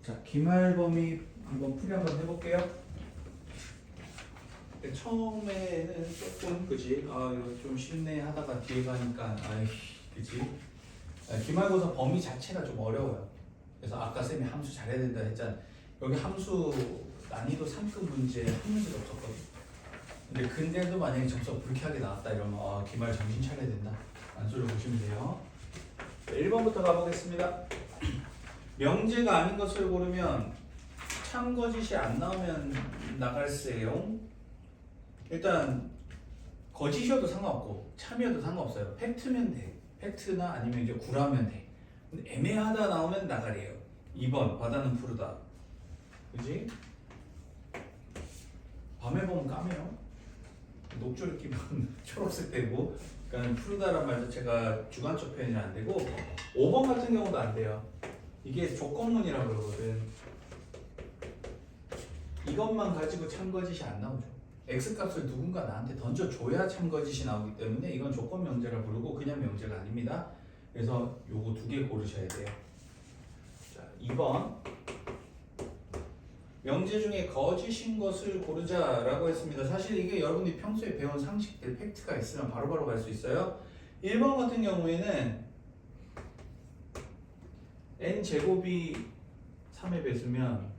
자, 기말범위 한번 풀이 한번 해볼게요. 처음에는 조금 그지? 아 이거 좀 쉽네 하다가 뒤에 가니까 아이 그지? 기말고사 범위 자체가 좀 어려워요. 그래서 아까 쌤이 함수 잘해야 된다 했잖아. 여기 함수 난이도 3급 문제 한 문제도 없었거든. 근데 근데도 만약에 점수가 불쾌하게 나왔다 이러면 아 기말 정신 차려야 된다. 안소를 보시면 돼요. 1번부터 가보겠습니다. 명제가 아닌 것을 고르면 참거짓이 안 나오면 나갈세요. 일단 거짓이어도 상관없고 참이어도 상관없어요. 팩트면 돼. 팩트나 아니면 이제 구라면 돼. 근데 애매하다 나오면 나가래요. 2번 바다는 푸르다. 그지? 밤에 보면 까매요. 녹조를 끼면 초록색 되고, 그러니까 푸르다란 말 자체가 주관적 표현이 안 되고, 5번 같은 경우도 안 돼요. 이게 조건문이라고 그러거든. 이것만 가지고 참거짓이 안 나오죠. X값을 누군가 나한테 던져줘야 참거짓이 나오기 때문에 이건 조건 명제라 부르고 그냥 명제가 아닙니다. 그래서 요거 2개 고르셔야 돼요. 자, 2번 명제 중에 거짓인 것을 고르자라고 했습니다. 사실 이게 여러분들이 평소에 배운 상식들, 팩트가 있으면 바로바로 갈 수 있어요. 1번 같은 경우에는 n제곱이 3의 배수면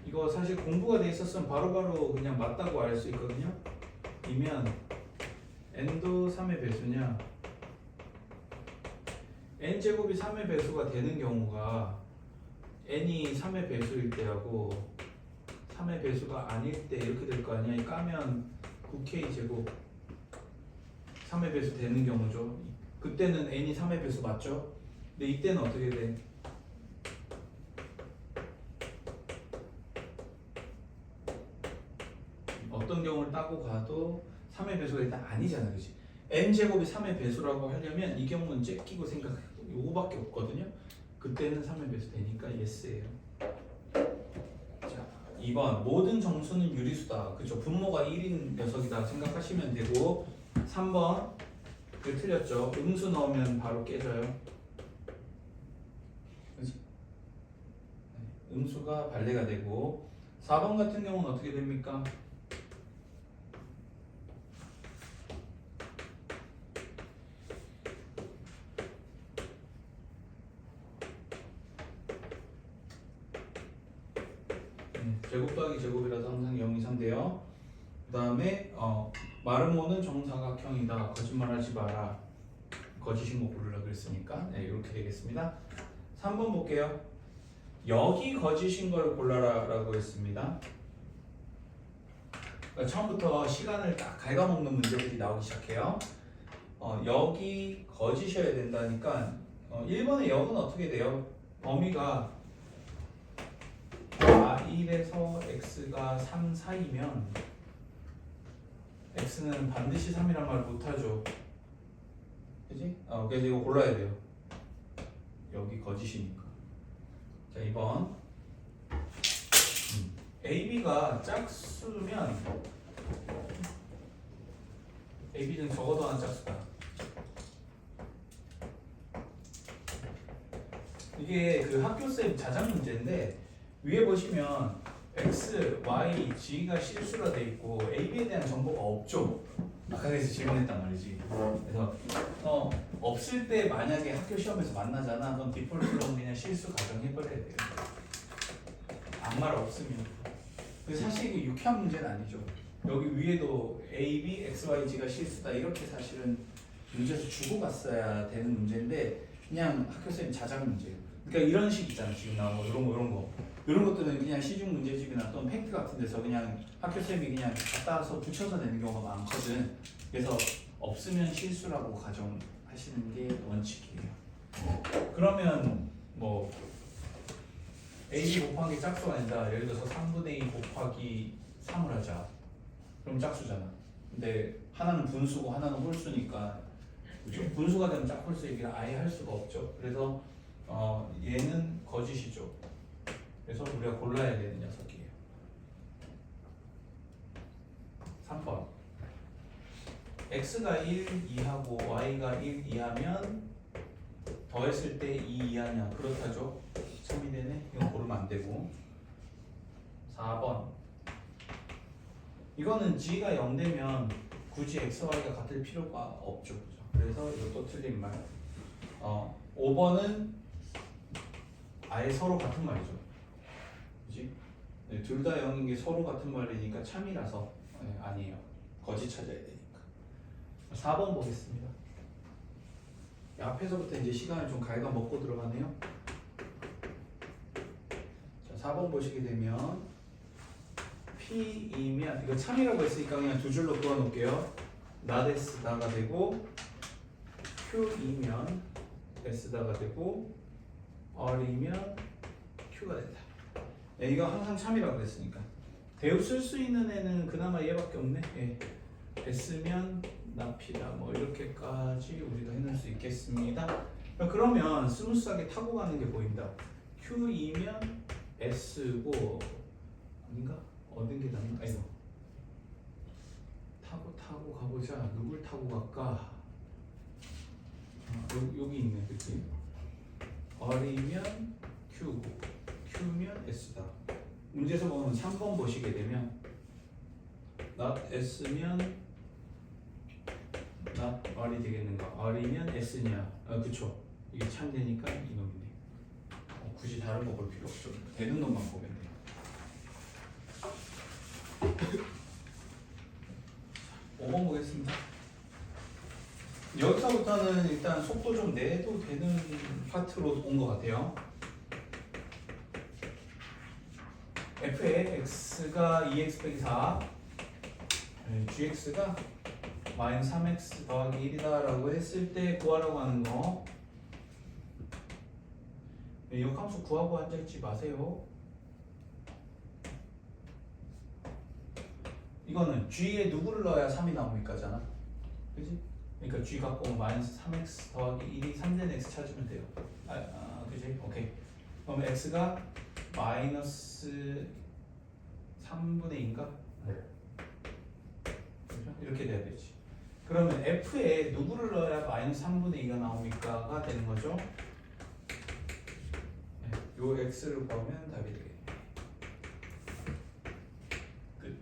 이거 사실 공부가 돼 있었으면 바로바로 그냥 맞다고 알 수 있거든요. 이면 n도 3의 배수냐, n제곱이 3의 배수가 되는 경우가 n이 3의 배수일 때하고 3의 배수가 아닐 때 이렇게 될 거 아니야. 까면 9k 제곱 3의 배수 되는 경우죠. 그때는 n이 3의 배수 맞죠? 근데 이때는 어떻게 돼? 어떤 경우를 따고 가도 3의 배수가 일단 아니잖아, 그렇지? n제곱이 3의 배수라고 하려면 이 경우는 째끼고 생각해도 요거밖에 없거든요. 그때는 3의 배수 되니까 yes예요. 자, 2번 모든 정수는 유리수다. 그쵸? 분모가 1인 녀석이다 생각하시면 되고, 3번 그 틀렸죠. 음수 넣으면 바로 깨져요. 그치? 음수가 발레가 되고, 4번 같은 경우는 어떻게 됩니까? 제곱 더하기 제곱이라서 항상 0 이상 돼요. 그 다음에 마르모는 정사각형이다. 거짓말하지 마라. 거짓인 거 고르라 그랬으니까 네, 이렇게 되겠습니다. 3번 볼게요. 여기 거짓인 걸 골라라 라고 했습니다. 그러니까 처음부터 시간을 딱 갉아먹는 문제들이 나오기 시작해요. 여기 거짓이어야 된다니까 1번의 역은 어떻게 돼요? 범위가 1에서 x가 3 사이면 x는 반드시 3이란 말 못하죠. 그지? 그래서 이거 골라야 돼요. 여기 거짓이니까. 자, 2번 AB가 짝수면 AB는 적어도 하나 짝수다. 이게 그 학교쌤 자작 문제인데 위에 보시면 x, y, g가 실수로 돼 있고 AB에 대한 정보가 없죠. 아까 그래서 질문했단 말이지. 그래서 없을 때 만약에 학교 시험에서 만나잖아. 그럼 디폴트로 그냥 실수 가정해버려야 돼요. 아무 말 없으면. 근데 사실 이게 유쾌한 문제는 아니죠. 여기 위에도 A, B, X, Y, G가 실수다 이렇게 사실은 문제에서 주고 갔어야 되는 문제인데 그냥 학교쌤이 자작 문제예요. 그러니까 이런 식 있잖아. 지금 나온 거 이런 거 이런 것들은 그냥 시중 문제집이나 또는 팩트 같은 데서 그냥 학교쌤이 그냥 갖다 서 붙여서 내는 경우가 많거든. 그래서 없으면 실수라고 가정하시는 게 원칙이에요. 그러면 뭐 AB 곱하기 짝수가 된다. 예를 들어서 3분의 2 곱하기 3을 하자. 그럼 짝수잖아. 근데 하나는 분수고 하나는 홀수니까 그렇죠? 분수가 되면 짝홀수 얘기를 아예 할 수가 없죠. 그래서 얘는 거짓이죠. 그래서 우리가 골라야 되는 녀석이에요. 3번 x가 1 이하고 y가 1 이하면 더했을 때 2 이하냐? 그렇다죠. 참이 되네. 이건 고르면 안 되고. 4번. 이거는 g가 0 되면 굳이 x, y가 같을 필요가 없죠. 그죠? 그래서 이것도 틀린 말. 5번은 아예 서로 같은 말이죠. 그지? 네, 둘 다 0인 게 서로 같은 말이니까 참이라서 네, 아니에요. 거짓 찾아야 되니까. 4번 보겠습니다. 앞에서부터 이제 시간을 좀 갉아먹고 들어가네요. 자, 4번 보시게 되면 P이면 이거 참이라고 했으니까 그냥 두 줄로 그어 놓을게요. not S다가 되고 Q이면 S다가 되고 R이면 Q가 된다. 네, 이거 항상 참이라고 그랬으니까 대우 쓸 수 있는 애는 그나마 얘밖에 없네. 예. S면 나피다 뭐 이렇게까지 우리가 해놓을 수 있겠습니다. 그러면 스무스하게 타고 가는 게 보인다. Q이면 S고 아닌가? 얻은 게 낫나? 아이고 타고 가보자. 누굴 타고 갈까? 여기 있네, 그치? R이면 Q고 Q면 S다. 문제에서 보면 3번 보시게 되면 not S면 not R이 되겠는가? R이면 S냐? 그쵸. 이게 참 되니까 이놈이네. 굳이 다른 거 볼 필요 없죠. 되는 놈만 보면 돼요. 5번 보겠습니다. 여기서부터는 일단 속도 좀 내도 되는 파트로 온 것 같아요. f의 x가 2x 빼기 4, gx가 마이너스 3x 더하기 1이다 라고 했을 때 구하라고 하는 거. 역함수 구하고 앉아있지 마세요. 이거는 g에 누구를 넣어야 3이 나옵니까? 잖아. 그지? 그러니까 g 갖고 오면 마이너스 3x 더하기 1이 3된 x 찾으면 돼요. 그지? 오케이. 그럼 x가 마이너스 3분의 2인가? 그죠? 이렇게 돼야 되지. 그러면 f에 누구를 넣어야 마이너스 3분의 2가 나옵니까?가 되는 거죠. 요 x를 구하면 답이 되겠네요. 끝.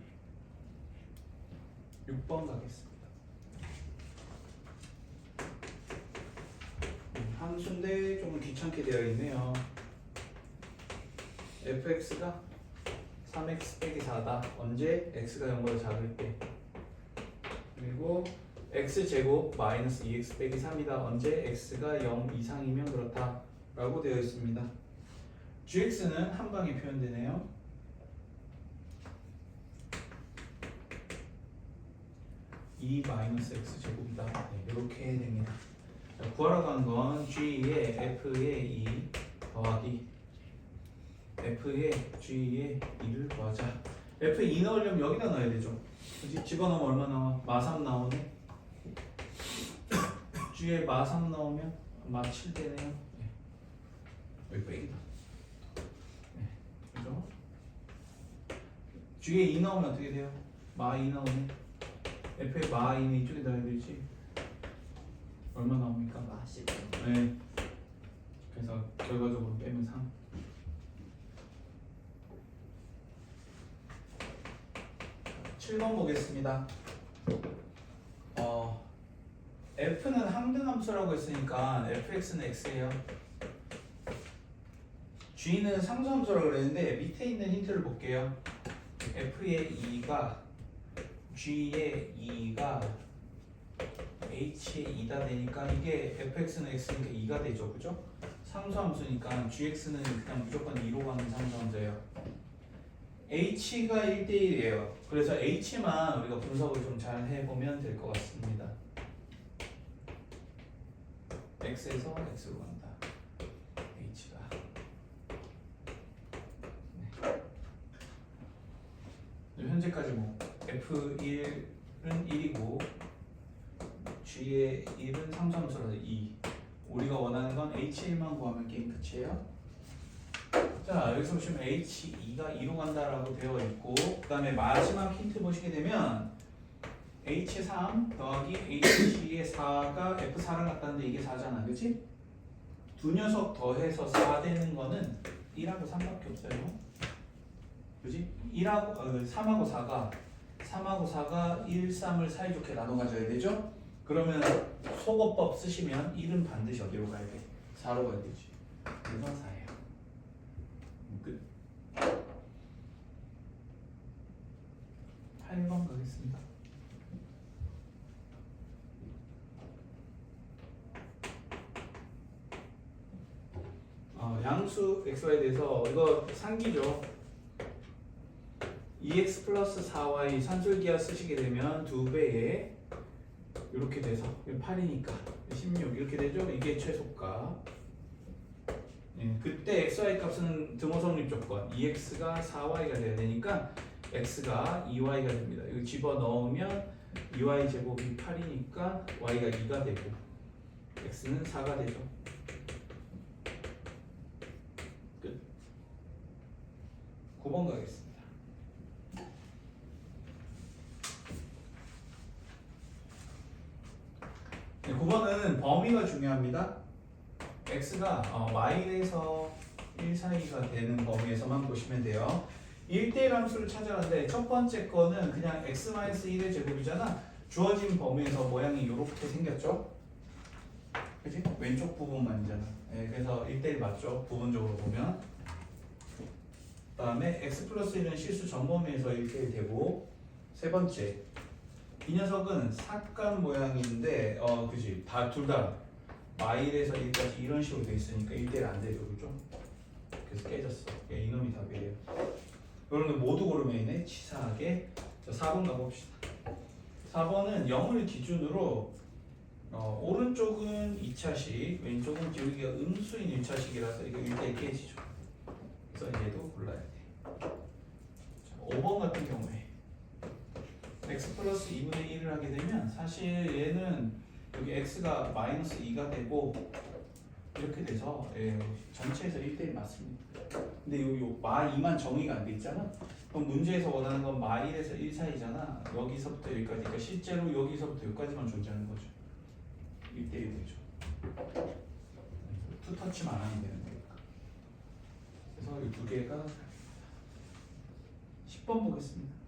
6번 가겠습니다. 함수인데 좀 귀찮게 되어 있네요. fx가 3x 빼기 4다. 언제? x가 0보다 작을 때. 그리고 x제곱 마이너스 2x 빼기 3이다. 언제? x가 0 이상이면 그렇다. 라고 되어 있습니다. gx는 한 방에 표현되네요. 2 마이너스 x제곱이다. 네, 이렇게 됩니다. 자, 구하라고 한 건 g의 f의 2 더하기 f의 g의 2를 구하자. f의 2 넣으려면 여기다 넣어야 되죠. 그치? 집어넣으면 얼마 나와? 마3 나오네. g에 마3 넣으면 마7 되네요. 네. 여기 빼기다. 네. 그죠? g에 2 넣으면 어떻게 돼요? 마2 나오네. f의 마2는 이쪽에 넣어야 되지. 얼마 나옵니까? 마10. 네. 그래서 결과적으로 빼면 3. 칠 7번 보겠습니다. f는 항등함수라고 했으니까 fx는 x예요. g는 상수함수라고 그랬는데 밑에 있는 힌트를 볼게요. f의 2가 g의 2가 h의 2다 되니까 이게 fx는 x니까 2가 되죠, 그죠? 상수함수니까 gx는 그냥 무조건 2로 가는 상수함수예요. h가 1대1이에요. 그래서 h만 우리가 분석을 좀 잘 해보면 될 것 같습니다. x에서 x로 간다. h가. 네. 현재까지 뭐 f1은 1이고 g의 1은 상수함수라서 2. 우리가 원하는 건 h1만 구하면 게임 끝이에요. 자, 여기서 보시면 h2가 2로 간다라고 되어 있고, 그 다음에 마지막 힌트 보시게 되면 h3 더하기 h의 4가 f4랑 같다는데 이게 4잖아, 그치? 두 녀석 더해서 4 되는 거는 1하고 3밖에 없어요. 그지? 1하고 3하고 4가 1, 3을 사이좋게 나눠 가져야 되죠? 그러면 소거법 쓰시면 1은 반드시 어디로 가야 돼? 4로 가야 되지. 그래서 4예요. 끝. 8번 가겠습니다. 양수 xy에 대해서 이거 상기죠. 2x 플러스 4y 산술기하 쓰시게 되면 2배에 이렇게 돼서 8이니까 16 이렇게 되죠. 이게 최소값. 그때 xy 값은 등호성립 조건 2x가 4y가 돼야 되니까 x가 2y가 됩니다. 이거 집어넣으면 2y 제곱이 8이니까 y가 2가 되고 x는 4가 되죠. 끝. 9번 가겠습니다. 네, 9번은 범위가 중요합니다. x가 y에서 1 사이가 되는 범위에서만 보시면 돼요. 1대1 함수를 찾아가는데 첫 번째 거는 그냥 x-1의 제곱이잖아. 주어진 범위에서 모양이 이렇게 생겼죠? 그치? 왼쪽 부분만이잖아. 네, 그래서 1대1 맞죠? 부분적으로 보면. 그 다음에 x 플러스 1은 실수 전범위에서 1대1 되고, 세 번째 이 녀석은 삭간 모양인데 그치? 둘 다 마일에서 1까지 이런 식으로 돼 있으니까 1대1 안 되죠, 그죠? 그래서 깨졌어. 이놈이 답이에요. 이런 거 모두 고르면 있네. 치사하게. 자, 4번 가봅시다. 4번은 0을 기준으로 오른쪽은 2차식, 왼쪽은 기울기가 음수인 1차식이라서 이거 1대1 깨지죠. 그래서 얘도 골라야 돼. 자, 5번 같은 경우에 x 플러스 2분의 1을 하게 되면 사실 얘는 여기 x가 마이너스 2가 되고 이렇게 돼서 전체에서 1대1 맞습니다. 근데 요 마 2만 정의가 안 돼 있잖아. 그럼 문제에서 원하는 건 마 1에서 1 사이잖아. 여기서부터 여기까지. 그러니까 실제로 여기서부터 여기까지만 존재하는 거죠. 1대1 되죠. 투터치만 안 하면 되는 거니까. 그래서 이 두 개가 10번 보겠습니다.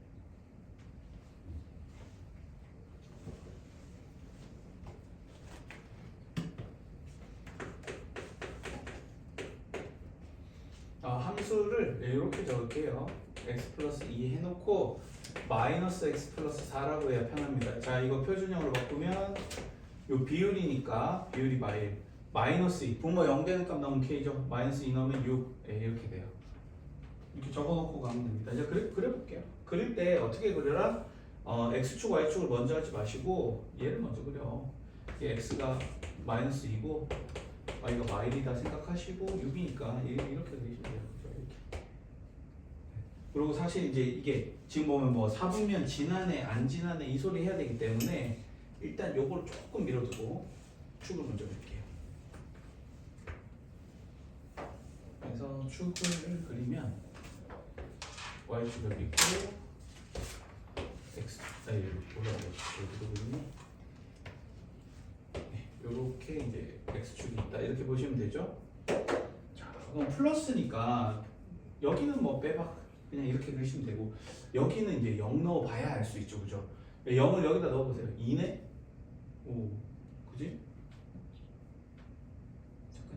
함수를 이렇게 적을게요. x 플러스 2 해놓고 마이너스 x 플러스 4라고 해야 편합니다. 자, 이거 표준형으로 바꾸면 요 비율이니까 비율이 마이너스 2 분모 0 되는 값 나오면 k죠. 마이너스 2 넣으면 6 이렇게 돼요. 이렇게 적어놓고 가면 됩니다. 이제 그려볼게요. 그릴 때 어떻게 그려라? x축 y축을 먼저 하지 마시고 얘를 먼저 그려. x가 마이너스 2고 y가 마일이다 생각하시고 6이니까 이렇게 그리시면 돼요. 이렇게. 그리고 사실 이제 이게 지금 보면 뭐 4분면 지나네 안 지나네 이 소리 해야 되기 때문에 일단 요걸 조금 밀어두고 축을 먼저 그릴게요. 그래서 축을 그리면 y축을 그리고 x 여기도 그리면 이렇게 이제 x축이 있다 이렇게 보시면 되죠. 자, 그럼 플러스니까 여기는 뭐 빼박 그냥 이렇게 그리시면 되고 여기는 이제 0 넣어봐야 알 수 있죠, 그죠? 0을 여기다 넣어보세요. 2네? 오, 그지?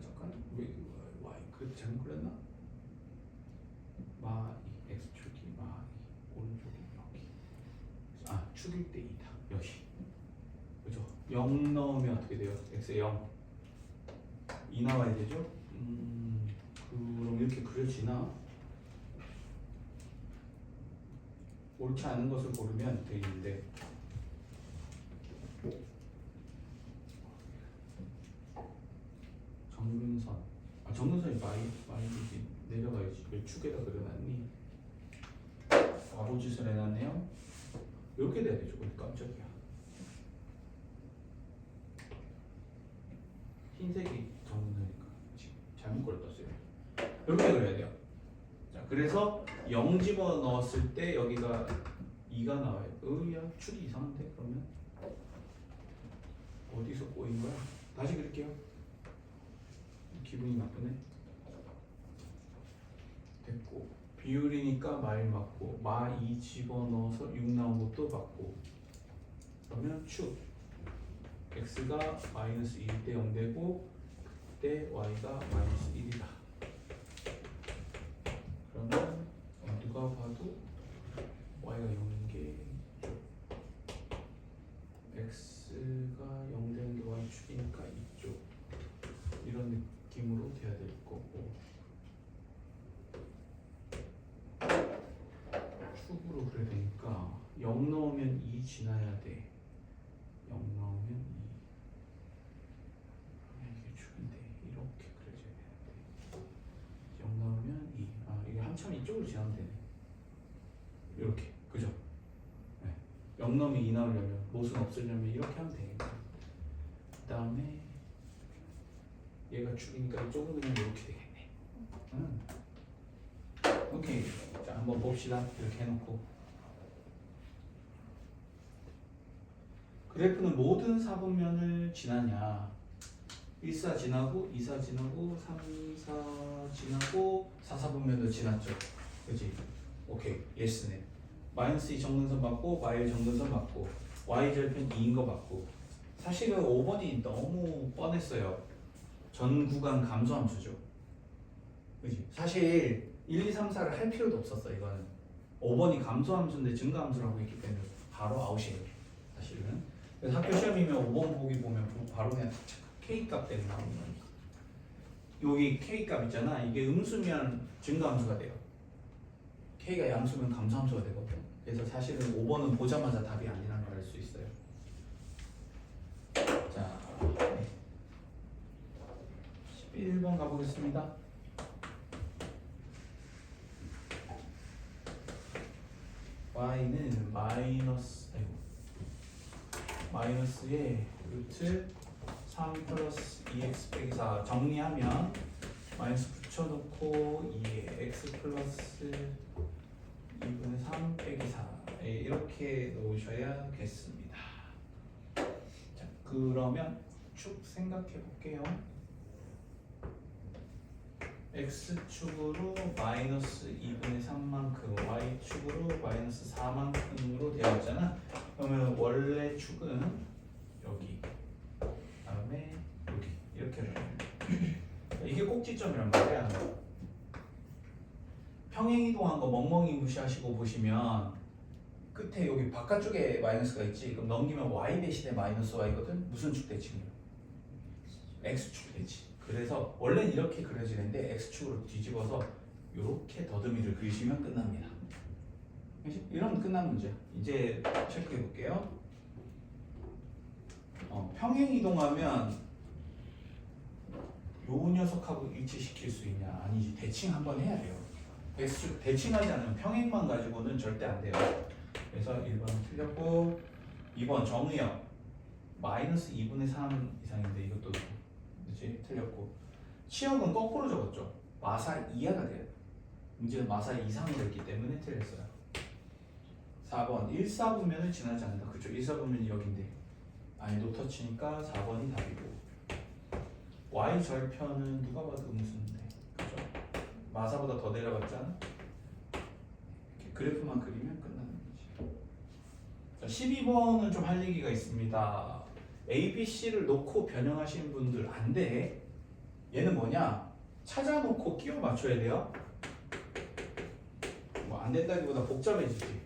잠깐 왜 y 그렇게 잘못 그렸나? 마 x축이 마 오른쪽이 여기. 축일 때 2다 여기. 그죠? 0 넣으면 어떻게 돼요? x에 0 2 나와야 되죠? 그럼 이렇게 그려지나? 옳지 않은 것을 고르면 되는데 정근선 정근선이 마이너스 내려가야지. 왜 축에다 그려놨니? 바보 짓을 해놨네요. 이렇게 돼야 되죠. 깜짝이야. 흰색이 정근선이니까 잘못 그렸었어요. 이렇게 그려야 돼요. 자, 그래서 0 집어 넣었을 때 여기가 2가 나와요. 으야, 축이 이상한데 그러면 어디서 꼬인 거야? 다시 그릴게요. 기분이 나쁘네. 비율이니까 마일 맞고 마2 집어넣어서 6 나온 것도 맞고 그러면 축 x가 마이너스 1대 0 되고 그때 y가 마이너스 1이다. 그러면 누가 봐도 y가 0인 게 x가 0 되는 게 y축이니까 이쪽 이런 느낌으로 돼야 될 거고 축으로 그래야 되니까 0 넣으면 2 지나야 돼. 0 넣으면 2 이게 축인데 이렇게 그려져야 되는데 0 넣으면 2 이게 한참 이쪽으로 지나면 되네. 이렇게 그죠? 네. 0 넣으면 2 나오려면 못은 없으려면 이렇게 하면 되겠네. 그 다음에 얘가 축이니까 이쪽은 그냥 이렇게 되겠네. 오케이. 자, 한번 봅시다. 이렇게 해놓고 그래프는 모든 4분면을 지나냐? 1사 지나고 2사 지나고 3, 4 지나고 4, 4분면도 지났죠. 그치? 오케이. 예스네. 마이너스 2 정근선 맞고 마일 정근선 맞고 y절편 2인 거 맞고 사실은 5번이 너무 뻔했어요. 전 구간 감소함수죠. 그치? 사실 1, 2, 3, 4를 할 필요도 없었어. 이거는 5번이 감소함수인데 증가함수라고 했기 때문에 바로 아웃이에요. 사실은. 그래서 학교 시험이면 5번 보기 보면 바로 그냥 K값 때문에 나오는 거니까. 여기 K값 있잖아. 이게 음수면 증가함수가 돼요. K가 양수면 감소함수가 되거든. 그래서 사실은 5번은 보자마자 답이 아니라는 걸 알 수 있어요. 자, 11번 가보겠습니다. y는 마이너스의 루트 3 플러스 2x 빼기 4 정리하면 마이너스 붙여놓고 2에 x 플러스 2분의 3 빼기 4 이렇게 놓으셔야겠습니다. 자, 그러면 축 생각해 볼게요. x축으로 마이너스 2분의 3만큼 y축으로 마이너스 4만큼으로 되어 있잖아. 그러면 원래 축은 여기 다음에 여기 이렇게 되는 이게 꼭지점이란 말이야. 평행이동한 거 멍멍이 무시하시고 보시면 끝에 여기 바깥쪽에 마이너스가 있지. 그럼 넘기면 y 대신에 마이너스 y거든. 무슨 축 대칭이야? x축 대칭. 그래서 원래는 이렇게 그려지는데 x축으로 뒤집어서 이렇게 더듬이를 그리시면 끝납니다. 이러면 끝난 문제야. 이제 체크해 볼게요. 평행 이동하면 요 녀석하고 일치시킬 수 있냐? 아니지. 대칭 한번 해야 돼요. x축 대칭하지 않으면 평행만 가지고는 절대 안 돼요. 그래서 1번 틀렸고 2번 정의역 마이너스 2분의 3 이상인데 이것도 그치? 틀렸고 치역은 거꾸로 적었죠. 마사 이하가 돼요. 문제는 마사 이상으로 했기 때문에 틀렸어요. 4번 1사분면을 지나지 않는다. 그쵸? 1사분면이 여긴데 아니 노터치니까 4번이 답이고 y절편은 누가 봐도 음수인데 그죠? 마사보다 더 내려갔잖아. 이렇게 그래프만 그리면 끝나는 거지. 자, 12번은 좀 할 얘기가 있습니다. A, B, C를 놓고 변형하시는 분들 안 돼. 얘는 뭐냐? 찾아놓고 끼워 맞춰야 돼요. 뭐 안 된다기보다 복잡해지지.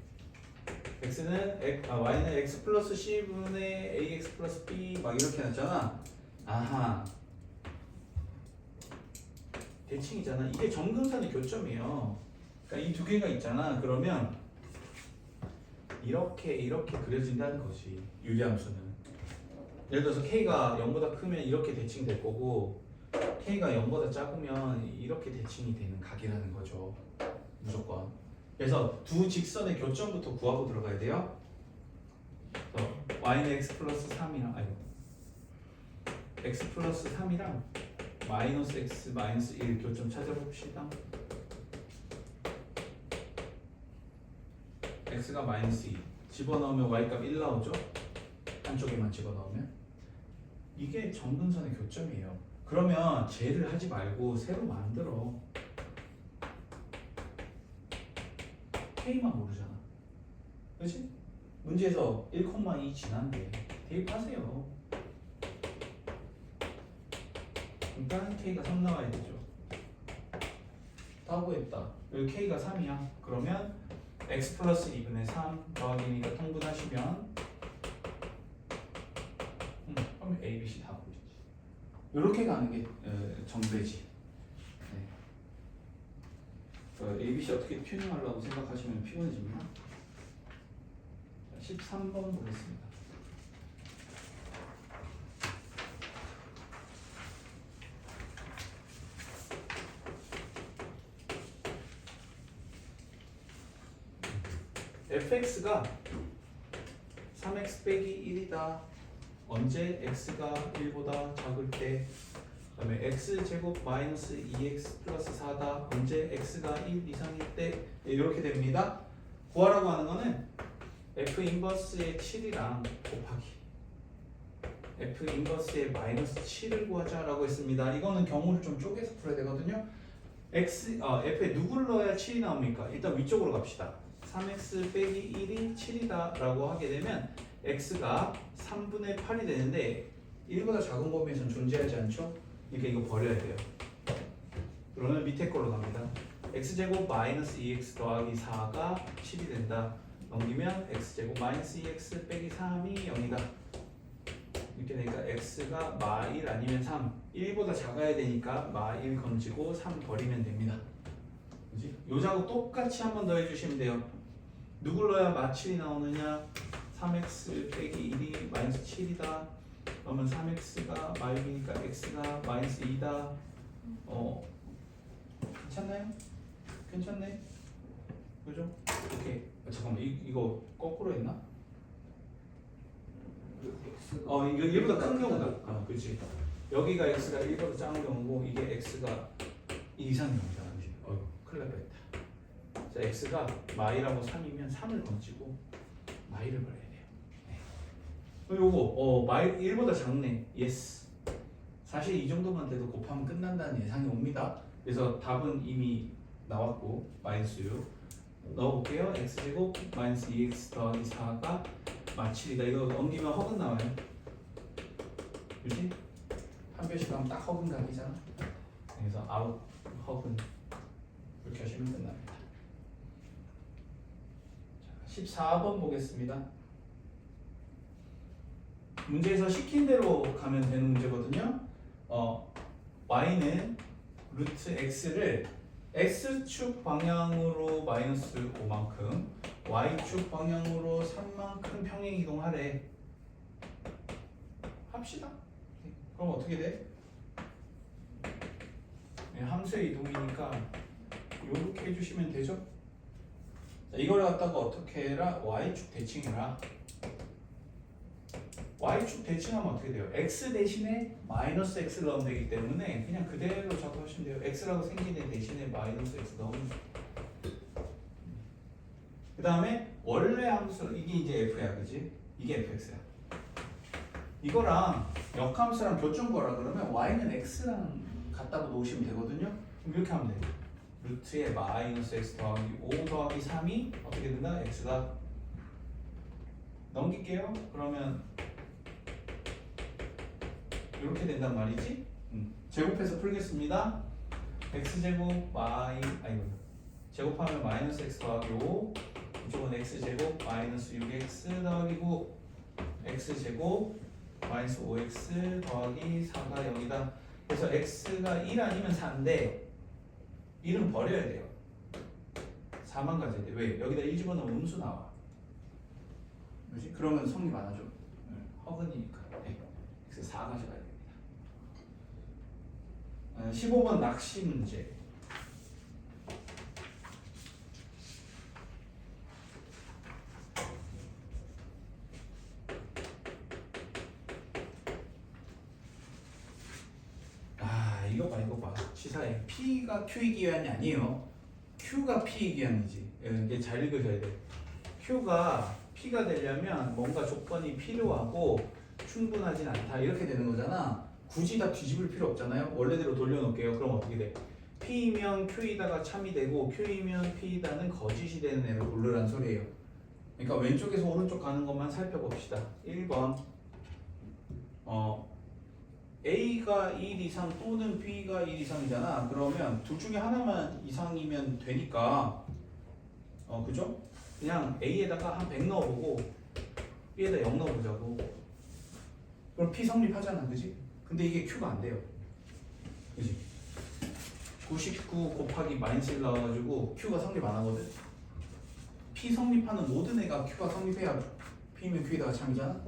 y는 x 플러스 c분의 ax 플러스 b 막 이렇게 놨잖아. 아하. 대칭이잖아. 이게 점근선의 교점이에요. 그러니까 이 두 개가 있잖아. 그러면 이렇게 그려진다는 거지. 유리함수는. 예를 들어서 k가 0보다 크면 이렇게 대칭될 거고 k가 0보다 작으면 이렇게 대칭이 되는 각이라는 거죠. 무조건. 그래서 두 직선의 교점부터 구하고 들어가야 돼요. y는 x 플러스 3이랑 x 플러스 3이랑 마이너스 x 마이너스 1 교점 찾아봅시다. x가 마이너스 2 집어넣으면 y값 1 나오죠. 한쪽에만 집어넣으면 이게 점근선의 교점이에요. 그러면 쟤를 하지 말고 새로 만들어. K만 모르잖아. 그렇지? 문제에서 1,2 지난데 대입하세요. 일단 K가 3 나와야 되죠. 다 구했다. 여기 K가 3이야. 그러면 X 플러스 2분의 3 더하기니까 통분하시면 그럼 A, B, C 다 보이지. 이렇게 가는 게 정배지. 네. A, B, C 어떻게 튜닝하려고 생각하시면 피곤해집니다. 13번 보겠습니다. fx가 3x 빼기 1이다. 언제 x가 1보다 작을 때. 그 다음에 x제곱 마이너스 2x 플러스 4다. 언제 x가 1 이상일 때. 이렇게 됩니다. 구하라고 하는 거는 f 인버스의 7이랑 곱하기 f 인버스의 마이너스 7을 구하자라고 했습니다. 이거는 경우를 좀 쪼개서 풀어야 되거든요. f에 누구를 넣어야 7이 나옵니까? 일단 위쪽으로 갑시다. 3x 빼기 1이 7이다 라고 하게 되면 x가 3분의 8이 되는데 1보다 작은 범위에서는 존재하지 않죠? 그러니까 이거 버려야 돼요. 그러면 밑에 걸로 갑니다. x제곱 마이너스 2x 더하기 4가 7이 된다. 넘기면 x제곱 마이너스 2x 빼기 3이 0이다. 이렇게 되니까 x가 마1 아니면 3 1보다 작아야 되니까 마1 건지고 3 버리면 됩니다. 그지? 요 작업 똑같이 한 번 더 해주시면 돼요. 누굴 넣어야 마7이 나오느냐? 3x 빼기 1이 마이너스 7이다. 그러면 3x가 마6이니까 x가 마이너스 2다. 괜찮나요? 괜찮네? 그죠? 오케이. 잠깐만 이거 거꾸로 했나? 이거 1보다 큰 경우다. 그렇지. 여기가 x가 1보다 작은 경우고 이게 x가 2 이상 경우다. 큰일 날 뻔했다. 자, x가 마이라고 3이면 3을 건지고 마이를 버려야 돼요. 네. 요거 마이 1보다 작네. 예스. 사실 이 정도만 돼도 곱하면 끝난다는 예상이 옵니다. 그래서 답은 이미 나왔고 마이너스 6 넣어볼게요. x제곱 마이너스 2x 더하기 4가 마7이다. 이거 넘기면 허근 나와요. 그렇지? 한 별씩 하면 딱 허근 각이잖아. 그래서 아웃 허근 이렇게 하시면 끝납니다. 자, 14번 보겠습니다. 문제에서 시킨 대로 가면 되는 문제거든요. y는 루트 x를 x축 방향으로 마이너스 5만큼 y축 방향으로 3만큼 평행 이동하래. 합시다. 그럼 어떻게 돼? 함수의 이동이니까 이렇게 해주시면 되죠. 자, 이걸 갖다가 어떻게 해라? y축 대칭해라. y축 대칭하면 어떻게 돼요? x 대신에 마이너스 x를 넣으면 되기 때문에 그냥 그대로 작업하시면 돼요. x라고 생기는 대신에 마이너스 x 넣으면. 그 다음에 원래 함수 이게 이제 f야, 그지? 이게 fx야. 이거랑 역함수랑 교점거라 그러면 y는 x랑 갖다가 놓으시면 되거든요. 그럼 이렇게 하면 돼요. 루트에 마이너스 x 더하기 5 더하기 3이 어떻게 된다? x가 넘길게요. 그러면 이렇게 된단 말이지. 제곱해서 풀겠습니다. x제곱 제곱하면 마이너스 x 더하기 5 이쪽은 x제곱 마이너스 6x 더하기 9 x제곱 마이너스 5x 더하기 4가 0이다. 그래서 x가 1 아니면 4인데 1은 버려야 돼요. 4만 가져야 돼. 왜? 여기다 1 집어넣으면 음수 나와. 그렇지? 그러면 성립 안 하죠. 허근이니까. 네. x 4 가져가야 됩니다. 15번 낚시 문제. 이거 봐. 치사해. P가 Q의 기한이 아니에요. Q가 P의 기한이지. 이게 잘 읽으셔야 돼. Q가 P가 되려면 뭔가 조건이 필요하고 충분하진 않다. 이렇게 되는 거잖아. 굳이 다 뒤집을 필요 없잖아요. 원래대로 돌려놓을게요. 그럼 어떻게 돼? P이면 Q이다가 참이 되고 Q이면 P이다는 거짓이 되는 애를 고르란 소리예요. 그러니까 왼쪽에서 오른쪽 가는 것만 살펴봅시다. 1번 A가 1 이상 또는 B가 1 이상이잖아. 그러면 둘 중에 하나만 이상이면 되니까 그죠? 그냥 A에다가 한 100 넣어보고 B에다 0 넣어보자고. 그럼 P 성립하잖아, 그지? 근데 이게 Q가 안 돼요, 그지? 99 곱하기 마이너스 1 나와가지고 Q가 성립 안 하거든. P 성립하는 모든 애가 Q가 성립해야 P면 Q에다가 참이잖아.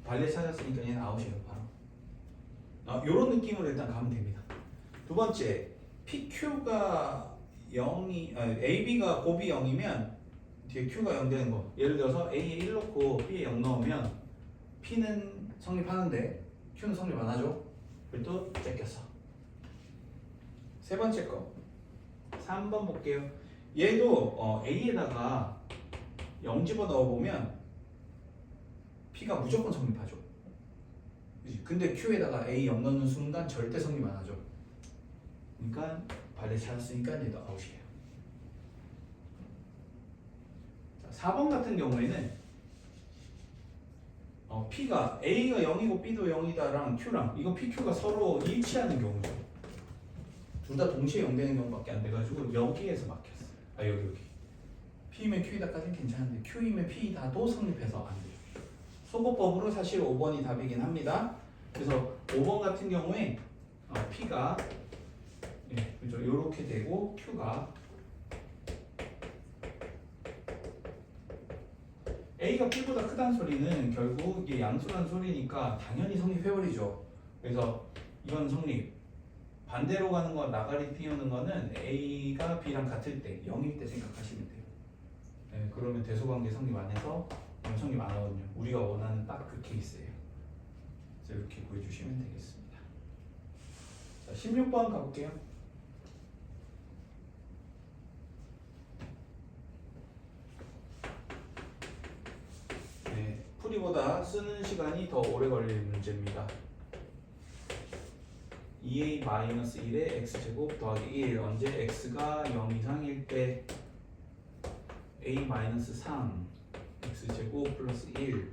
발레 찾았으니까 얘는 아웃이에요, 바로. 요런 느낌으로 일단 가면 됩니다. 두 번째, PQ가 0이 AB가 곱이 0이면 뒤에 Q가 0 되는 거. 예를 들어서 A에 1 넣고 B에 0 넣으면 P는 성립하는데 Q는 성립 안 하죠. 그래도 째꼈어. 세 번째 거 3번 볼게요. 얘도 A에다가 0 집어넣어 보면 P가 무조건 성립하죠. 근데 Q에다가 A 0 넣는 순간 절대 성립 안 하죠. 그러니까 발레 찾았으니까 얘도 아웃이에요. 자, 4번 같은 경우에는 P가 A가 0이고 B도 0이다랑 Q랑 이거 PQ가 서로 일치하는 경우죠. 둘 다 동시에 0 되는 경우밖에 안 돼가지고 여기에서 막혔어요. 여기 P이면 Q이다까지는 괜찮은데 Q이면 P이다도 성립해서 안 돼요. 소거법으로 사실 5번이 답이긴 합니다. 그래서 5번 같은 경우에 P가 그죠? 이렇게 되고 Q가 A가 P보다 크다는 소리는 결국 이게 양수라는 소리니까 당연히 성립해버리죠. 그래서 이건 성립. 반대로 가는 거 나가리 띄우는 거는 A가 B랑 같을 때 0일 때 생각하시면 돼요. 그러면 대소관계 성립 안 해서 성립 안 하거든요. 우리가 원하는 딱 그 케이스예요. 그래서 이렇게 보여주시면 되겠습니다. 자, 16번 가볼게요. 풀이보다 쓰는 시간이 더 오래 걸릴 문제입니다. 2a-1에 x제곱 더하기 1 언제 x가 0 이상일 때 a-3 x제곱 플러스 1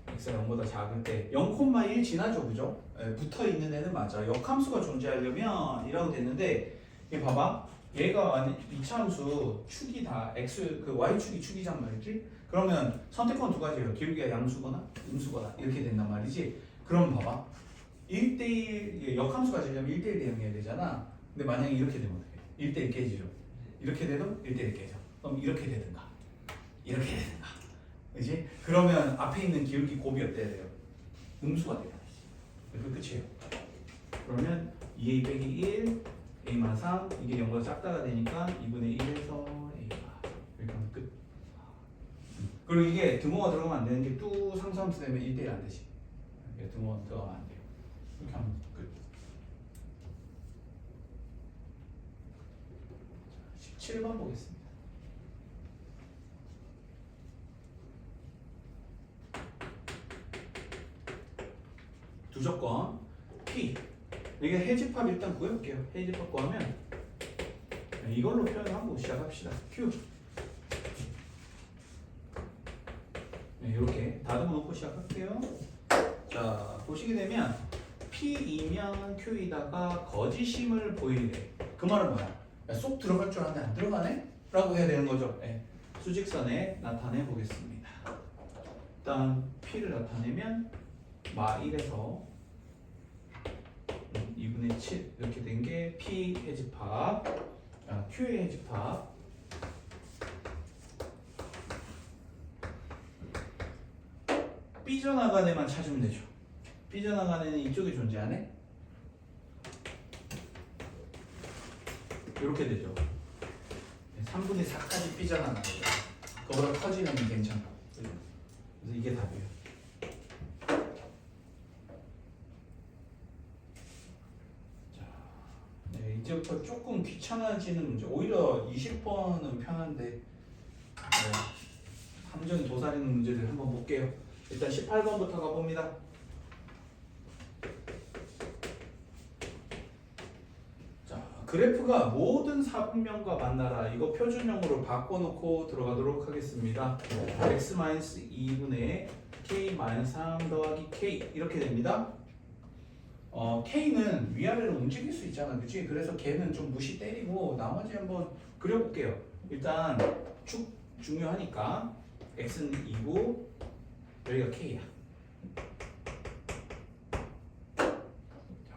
x가 0보다 작을 때 0,1 지나죠, 그죠? 붙어있는 애는 맞아. 역함수가 존재하려면 이라고 됐는데 얘 봐봐. 얘가 이차함수 축이 다 x 그 y축이 축이란 말이지. 그러면 선택권 두 가지예요. 기울기가 양수거나 음수거나 이렇게 된단 말이지. 그럼 봐봐. 1대1 역함수가 되려면 1대1 대응해야 되잖아. 근데 만약에 이렇게 되면 어떡해? 1대1 깨지죠. 이렇게 되면 1대1 깨져. 그럼 이렇게 되든가 이렇게 되든가, 그지? 그러면 앞에 있는 기울기 곱이 어때야 돼요? 음수가 돼요. 그게 끝이에요. 그러면 2a 빼기 1 a만 3 이게 0보다 작다가 되니까 2분의 1에서 a가 이렇게 하면 끝. 그리고 이게 등호가 들어가면 안 되는 게 또 상수함수 되면 1대1 안 되지. 등호가 들어가면 안 돼요. 이렇게 하면 끝. 17번 보겠습니다. 두 조건 P 이게 해집합 일단 구해볼게요. 해집합 구하면 이걸로 표현하고 시작합시다. Q 이렇게 다듬어 놓고 시작할게요. 자, 보시게 되면 P이면 Q이다가 거짓임을 보이래. 그 말은 뭐야? 쏙 들어갈 줄 알았는데 안 들어가네? 라고 해야 되는 거죠. 수직선에 나타내 보겠습니다. 일단 P를 나타내면 마1에서 2분의 7 이렇게 된 게 P 해집합, Q의 해집합. 삐져나간 애만 찾으면 되죠. 삐져나간 애는 이쪽에 존재하네? 이렇게 되죠. 3분의 4까지 삐져나가는 거죠. 그거보다 커지면 괜찮아. 그래서 이게 답이에요. 이제부터 조금 귀찮아지는 문제. 오히려 20번은 편한데 함정이 도사리는 문제들 한번 볼게요. 일단 18번부터 가봅니다. 자, 그래프가 모든 사분면과 만나라. 이거 표준형으로 바꿔놓고 들어가도록 하겠습니다. x-2분의 k-3 더하기 k 이렇게 됩니다. k는 위아래로 움직일 수 있잖아, 그치? 그래서 걔는 좀 무시 때리고 나머지 한번 그려볼게요. 일단 축 중요하니까 x는 2고 여기가 k야.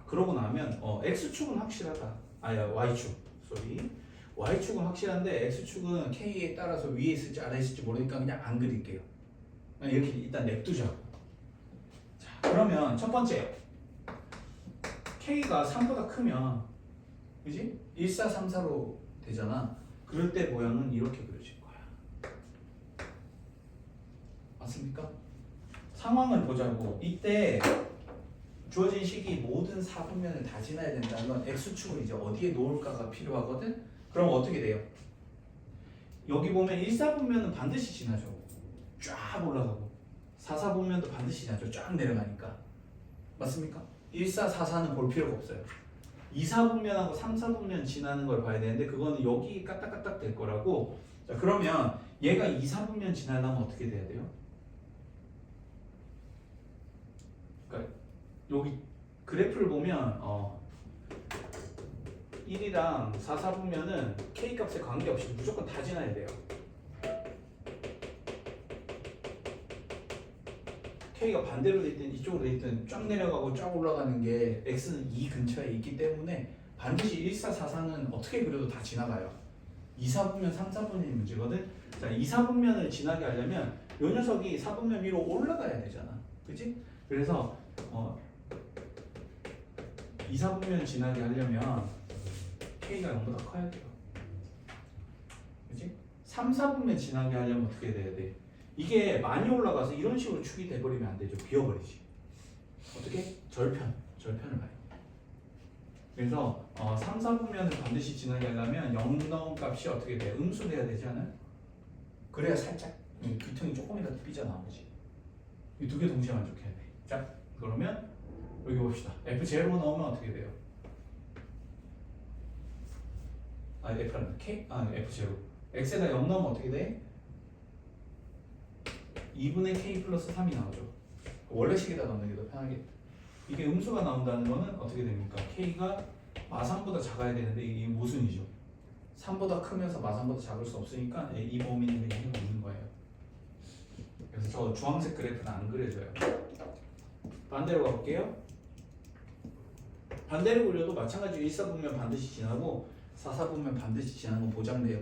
그러고 나면 x축은 확실하다. 아야 y축. 쏘리. y축은 확실한데 x축은 k에 따라서 위에 있을지 아래에 있을지 모르니까 그냥 안 그릴게요. 그냥 이렇게 일단 냅두자고. 자, 그러면 첫 번째 k가 3보다 크면 그지? 1, 4, 3, 4로 되잖아. 그럴 때 모양은 이렇게 그려질 거야. 맞습니까? 상황을 보자고. 이때 주어진 식이 모든 사분면을 다 지나야 된다면 x축을 이제 어디에 놓을까가 필요하거든? 그럼 어떻게 돼요? 여기 보면 1, 4분면은 반드시 지나죠. 쫙 올라가고 4, 4분면도 반드시 지나죠. 쫙 내려가니까. 맞습니까? 1, 4, 4, 4는 볼 필요가 없어요. 2, 4분면하고 3, 4분면 지나는 걸 봐야 되는데 그거는 여기 까딱까딱 될 거라고. 자, 그러면 얘가 2, 4분면 지나려면 어떻게 돼야 돼요? 그러니까 여기 그래프를 보면 1이랑 4, 4분면은 k 값에 관계없이 무조건 다 지나야 돼요. k가 반대로 돼 있든 이쪽으로 돼 있든 쫙 내려가고 쫙 올라가는 게 x는 2 근처에 있기 때문에 반드시 1, 4, 4, 4는 어떻게 그려도 다 지나가요. 2, 4분면, 3, 4분면이 문제거든. 자, 2, 4분면을 지나게 하려면 이 녀석이 4분면 위로 올라가야 되잖아. 그치? 그래서 2, 4분면 지나게 하려면 k가 0보다 커야 돼요. 그치? 3, 4분면 지나게 하려면 어떻게 돼야 돼? 이게 많이 올라가서 이런 식으로 축이 돼버리면 안 되죠. 비워버리지. 어떻게? 절편을 봐요. 그래서 3, 4분면을 반드시 지나게 하려면 0 값이 어떻게 돼요? 음수돼야 되지 않아요? 그래야 살짝 귀퉁이 조금이라도 삐져나오지. 이 두 개 동시에 만족해야 돼. 자, 그러면 여기 봅시다. F0 넣으면 어떻게 돼요? F0. X에다 0 넣으면 어떻게 돼? 2분의 K 플러스 3이 나오죠. 원래 식에다 넣는 게 더 편하겠다. 이게 음수가 나온다는 거는 어떻게 됩니까? K가 마삼보다 작아야 되는데 이게 모순이죠. 3보다 크면서 마삼보다 작을 수 없으니까 이 범위는 의미가 없는 거예요. 그래서 저 주황색 그래프는 안 그려져요. 반대로 가볼게요. 반대로 그려도 마찬가지로 1, 4분면 반드시 지나고 4, 4분면 반드시 지나는 건 보장돼요.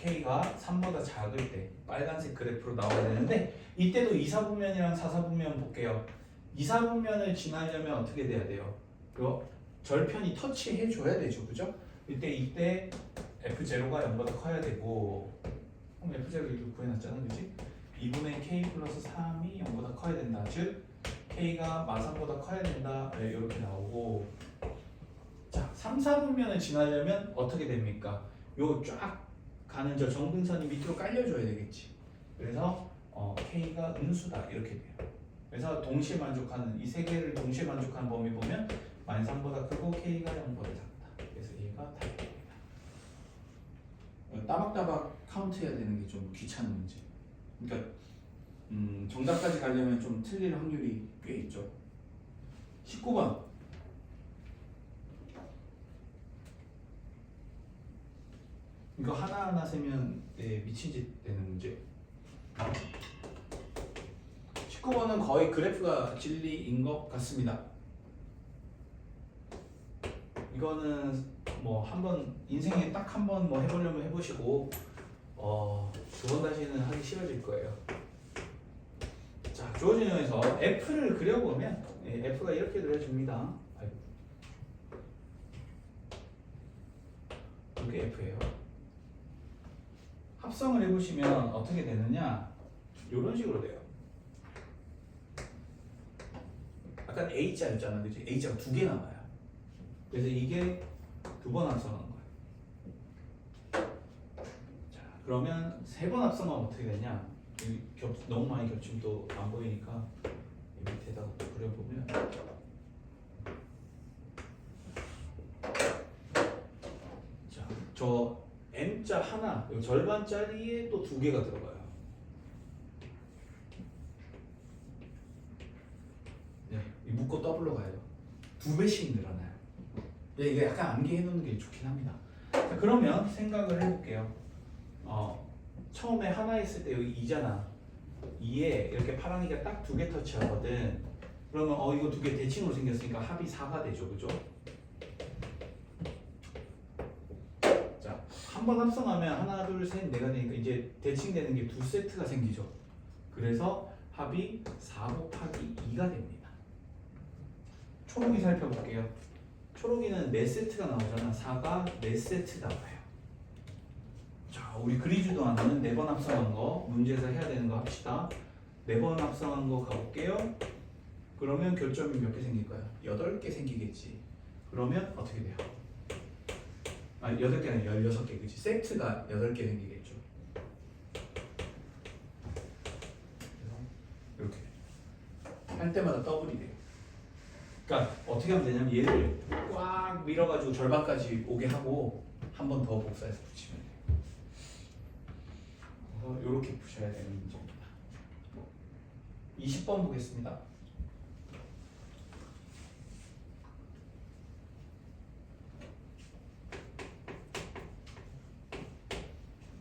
K가 3보다 작을 때 빨간색 그래프로 나와야 되는데 이때도 2, 4분면이랑 4, 4분면 볼게요. 2, 4분면을 지나려면 어떻게 돼야 돼요? 그 절편이 터치해 줘야 되죠. 그죠? 이때 F0가 0보다 커야 되고 F0 이렇게 구해놨잖아. 그치? 2분의 K 플러스 3이 0보다 커야 된다. 즉 K가 마삼보다 커야 된다. 이렇게 나오고 자 3, 4분면을 지나려면 어떻게 됩니까? 요 쫙 가는 저 정근선이 밑으로 깔려줘야 되겠지. 그래서 K가 음수다 이렇게 돼요. 그래서 동시에 만족하는 이 세 개를 동시에 만족하는 범위 보면 -3보다 크고 K가 0보다 작다. 그래서 얘가 답입니다. 따박따박 카운트해야 되는 게 좀 귀찮은 문제. 그러니까 정답까지 가려면 좀 틀릴 확률이 꽤 있죠. 19번. 이거 하나하나 세면 미친 짓 되는 문제. 19번은 거의 그래프가 진리인 것 같습니다. 이거는 뭐 한번 인생에 딱 한 번 뭐 해보려면 해보시고 두 번 다시는 하기 싫어질 거예요. 자, 주어진 형에서 F를 그려보면 F가 이렇게 그려집니다. 이게 F예요. 합성을 해보시면 어떻게 되느냐 이런 식으로 돼요. 아까 A자였잖아, 그치? A자가 두 개 남아요. 그래서 이게 두 번 합성한 거예요. 자, 그러면 세 번 합성하면 어떻게 되냐? 너무 많이 겹치면 또 안 보이니까 이 밑에다가 또 그려보면 저 m자 하나, 요 절반짜리에 또 두 개가 들어가요. 네, 이 묶고 더블로 가요. 두 배씩 늘어나요. 네, 이게 약간 암기해 놓는 게 좋긴 합니다. 자, 그러면 생각을 해볼게요. 처음에 하나 있을 때 여기 2잖아. 2에 이렇게 파랑이가 딱 두 개 터치하거든. 그러면 이거 두 개 대칭으로 생겼으니까 합이 4가 되죠, 그죠? 자, 한 번 합성하면 하나, 둘, 셋, 네가 되니까 이제 대칭되는 게 두 세트가 생기죠. 그래서 합이 4 곱하기 2가 됩니다. 초록이 살펴볼게요. 초록이는 4세트가 나오잖아. 4가 4세트 나와요. 자, 우리 그리지도 않는 4번 합성한 거 문제에서 해야 되는 거 합시다. 4번 합성한 거 가볼게요. 그러면 교점이 몇 개 생길까요? 8개 생기겠지. 그러면 어떻게 돼요? 8개 아니라 16개, 그치? 세트가 8개 생기겠죠. 이렇게 할 때마다 더블이 돼요. 그러니까 어떻게 하면 되냐면 얘를 꽉 밀어가지고 절반까지 오게 하고 한 번 더 복사해서 붙이면 돼요. 그래서 이렇게 푸셔야 되는 문제입니다. 20번 보겠습니다.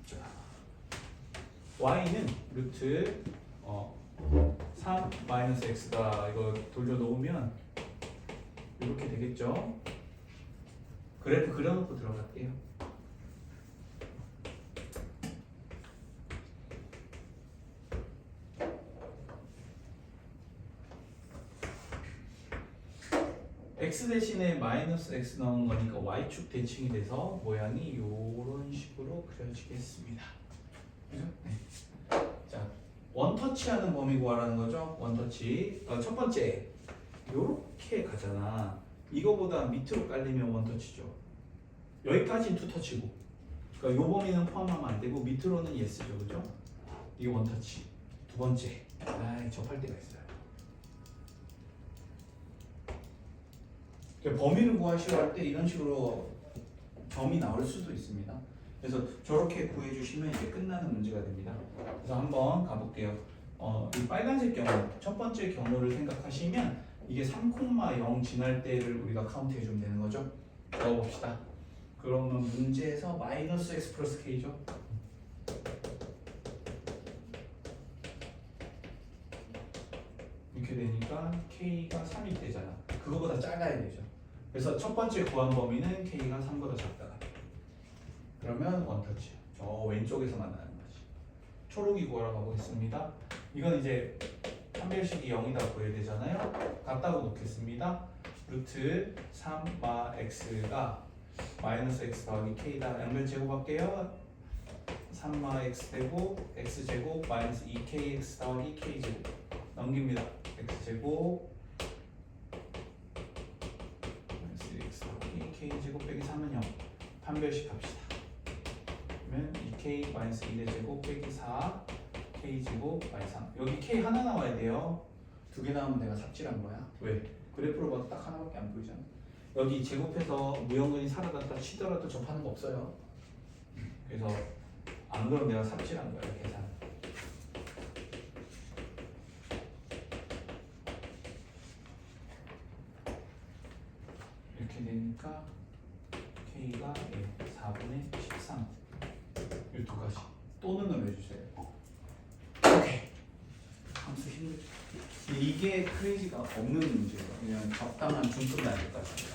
자, y는 루트 3 마이너스 x가 이거 돌려 놓으면 이렇게 되겠죠. 그래프 그려놓고 들어갈게요. x 대신에 마이너스 x 넣은 거니까 y축 대칭이 돼서 모양이 이런 식으로 그려지겠습니다. 그죠? 네. 자, 원터치 하는 범위 구하라는 거죠. 원터치. 첫 번째, 요렇게 가잖아. 이거보다 밑으로 깔리면 원터치죠. 여기까지는 투터치고. 그러니까 요 범위는 포함하면 안 되고 밑으로는 예스죠. 그죠? 이게 원터치. 두 번째, 접할 때가 있어요. 범위를 구하시려 할 때 이런 식으로 점이 나올 수도 있습니다. 그래서 저렇게 구해주시면 이제 끝나는 문제가 됩니다. 그래서 한번 가볼게요. 이 빨간색 경우, 첫 번째 경우를 생각하시면 이게 3,0 지날 때를 우리가 카운트해주면 되는 거죠. 적어봅시다. 그러면 문제에서 마이너스 x 플러스 k죠. 이렇게 되니까 k가 3이 되잖아. 그거보다 작아야 되죠. 그래서 첫 번째 구한 범위는 k가 3보다 작다가 돼요. 그러면 원터치. 저 왼쪽에서 만나는 거지. 초록이 구하러 가보겠습니다. 이건 이제 판별식이 0이다 구해야 되잖아요. 같다고 놓겠습니다. 루트 3마 x가 마이너스 x 더하기 k다. 양변 제곱할게요. 3마 x 되고 x 제곱 마이너스 2kx 더하기 k 제곱 넘깁니다. x 제곱 마이너스 x 더하기 k 제곱 빼기 3은 0. 판별식 합시다. 그러면 2k 마이너스 1의 제곱 빼기 4 k 제곱 마이너스 3. 여기 k 하나 나와야 돼요. 두 개 나오면 내가 삽질한 거야. 왜? 그래프로 봐도 딱 하나밖에 안 보이잖아. 여기 제곱해서 무형근이 살아났다 치더라도 접하는 거 없어요. 그래서 안 그러면 내가 삽질한 거야, 계산. 이렇게 되니까 k가 4분의 13. 이 두 가지 또 눈으로 해주세요. 오케이. 함수 힘들죠. 이게 크레이지가 없는 문제예요. 그냥 적당한 중점 날릴까지.